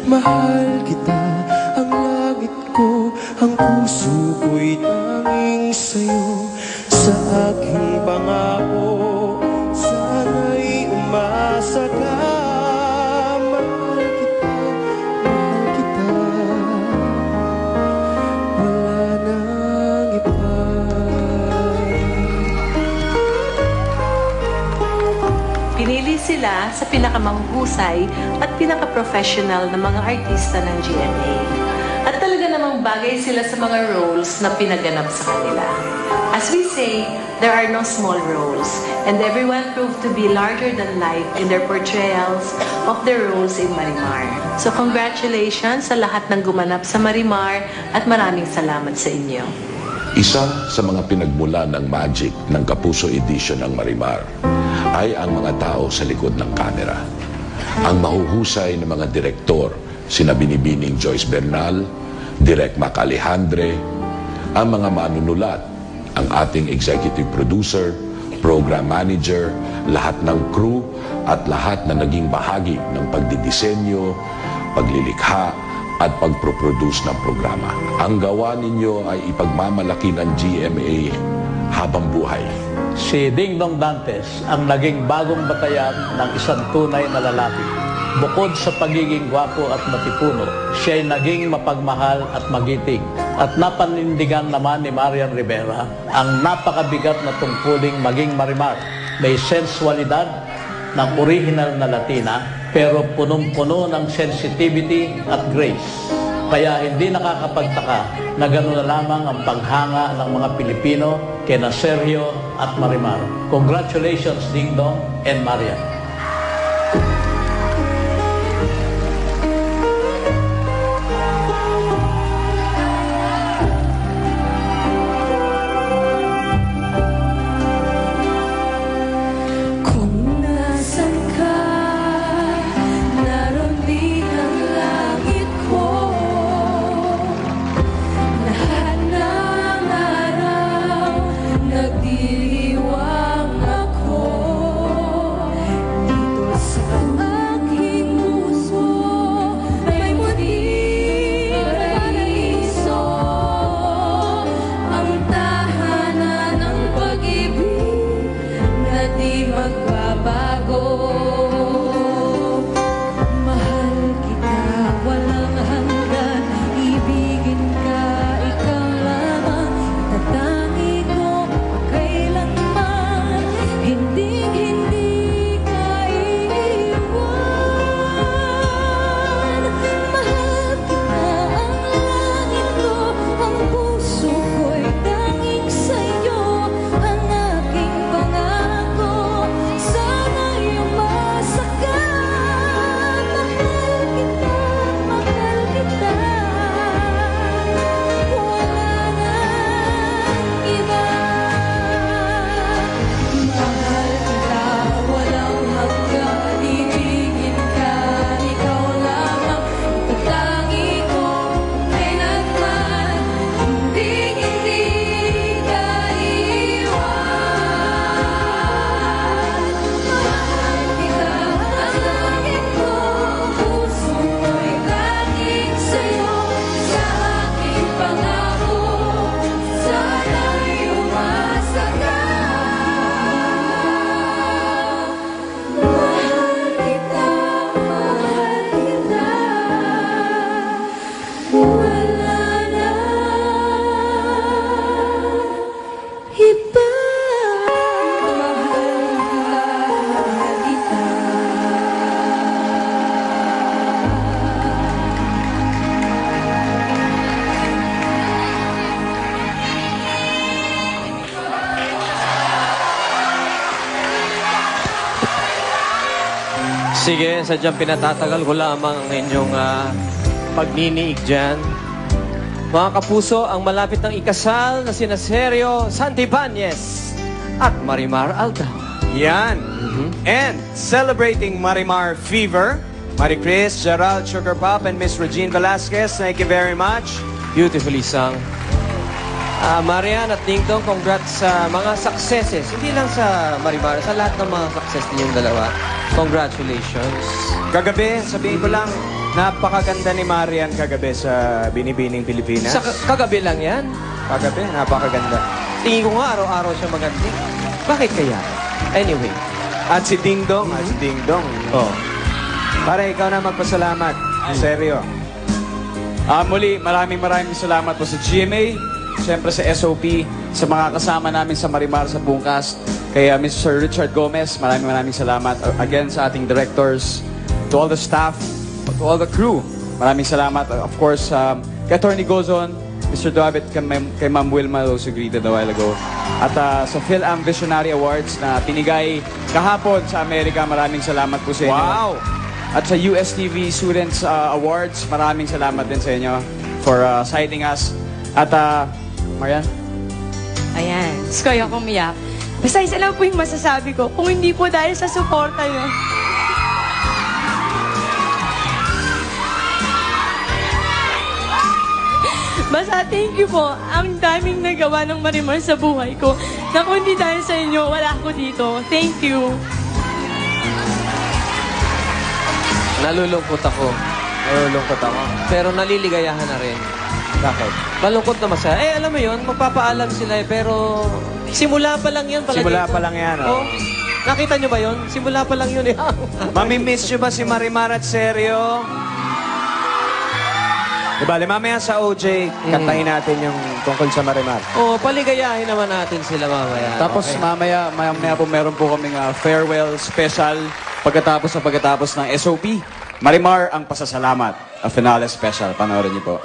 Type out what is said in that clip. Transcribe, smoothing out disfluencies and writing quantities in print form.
Mahal kita, ang langit ko, ang puso ko'y tanging sa'yo. Sa aking pangako, sana'y umasa ka. Mahal kita, wala nang iba. Pinili sila sa pinakamahusay at pinaka-professional na mga artista ng GMA. At talaga namang bagay sila sa mga roles na pinaganap sa kanila. As we say, there are no small roles, and everyone proved to be larger than life in their portrayals of their roles in Marimar. So congratulations sa lahat ng gumanap sa Marimar at maraming salamat sa inyo. Isa sa mga pinagmula ng magic ng Kapuso Edition ng Marimar ay ang mga tao sa likod ng kamera. Ang mahuhusay na mga direktor, sina Binibining Joyce Bernal, Direk Mac Alejandre, ang mga manunulat, ang ating executive producer, program manager, lahat ng crew at lahat na naging bahagi ng pagdidisenyo, paglilikha at pagproproduce ng programa. Ang gawa ninyo ay ipagmamalaki ng GMA habang buhay. Si Ding Dong Dantes ang naging bagong batayan ng isang tunay na lalaki. Bukod sa pagiging gwapo at matipuno, siya ay naging mapagmahal at magiting. At napanindigan naman ni Marian Rivera ang napakabigat na tungkuling maging Marimar. May sensualidad ng original na Latina, pero punong-puno ng sensitivity at grace. Kaya hindi nakakapagtaka na gano'n na lamang ang paghanga ng mga Pilipino kina Sergio at Marimar. Congratulations, Ding Dong and Marian. Sige, sadyang pinatatagal ko lamang ang inyong pagniniig dyan. Mga kapuso, ang malapit ng ikasal na sina Sergio Santibanez at Marimar Alda. Yan. And celebrating Marimar Fever, Marie Chris, Gerald Sugar Pop, and Miss Regine Velasquez, thank you very much. Beautifully sung. Marian at Ding Dong, congrats sa mga successes. Hindi lang sa Marimar, sa lahat ng mga success ninyong dalawa. Congratulations. Kagabi, sabihin ko lang, Napakaganda ni Marian kagabi sa Binibining Pilipinas. Sa kagabi lang yan. Kagabi, napakaganda. Tingin ko nga araw-araw siya maganda. Bakit kaya? Anyway. At si Ding Dong, si Ding Dong. Oh. Pare, ikaw na magpasalamat. Seryo. Muli, maraming salamat po sa GMA, siyempre sa SOP, sa mga kasama namin sa Marimar sa buong cast, kay Mr. Richard Gomez, maraming salamat. Again, sa ating directors, to all the staff, to all the crew, maraming salamat. Of course, kay Attorney Gozon, Mr. Duabit, kay Ma'am Wilma, who greeted a while ago. At sa PhilAm Visionary Awards na pinigay kahapon sa Amerika, maraming salamat po sa inyo. Wow! At sa USTV Students Awards, maraming salamat din sa inyo for citing us. At, Marian? Ayan, gusto ko ayokong umiyak. Basta isa lang po yung masasabi ko, kung hindi po dahil sa suporta nyo. Basta thank you po. Ang daming nagawa ng Marimar sa buhay ko. Na kung hindi dahil sa inyo, wala ako dito. Thank you. Nalulungkot ako. Nalulungkot ako. Pero naliligayahan na rin. Bakit? Malungkot na masaya. Eh, alam mo yun, magpapaalam sila pero simula pa lang yun. Simula pa lang yan, Oh. Nakita nyo ba yun? Simula pa lang yun eh. Mamimiss nyo ba si Marimar at Seryo? Diba, mamaya sa OJ, kantahin natin yung tungkol sa Marimar. Oh, paligayahin naman natin sila mamaya. Tapos Okay. mamaya po meron po kaming farewell special pagkatapos ng SOP. Marimar ang pasasalamat. A finale special. Panoorin niyo po.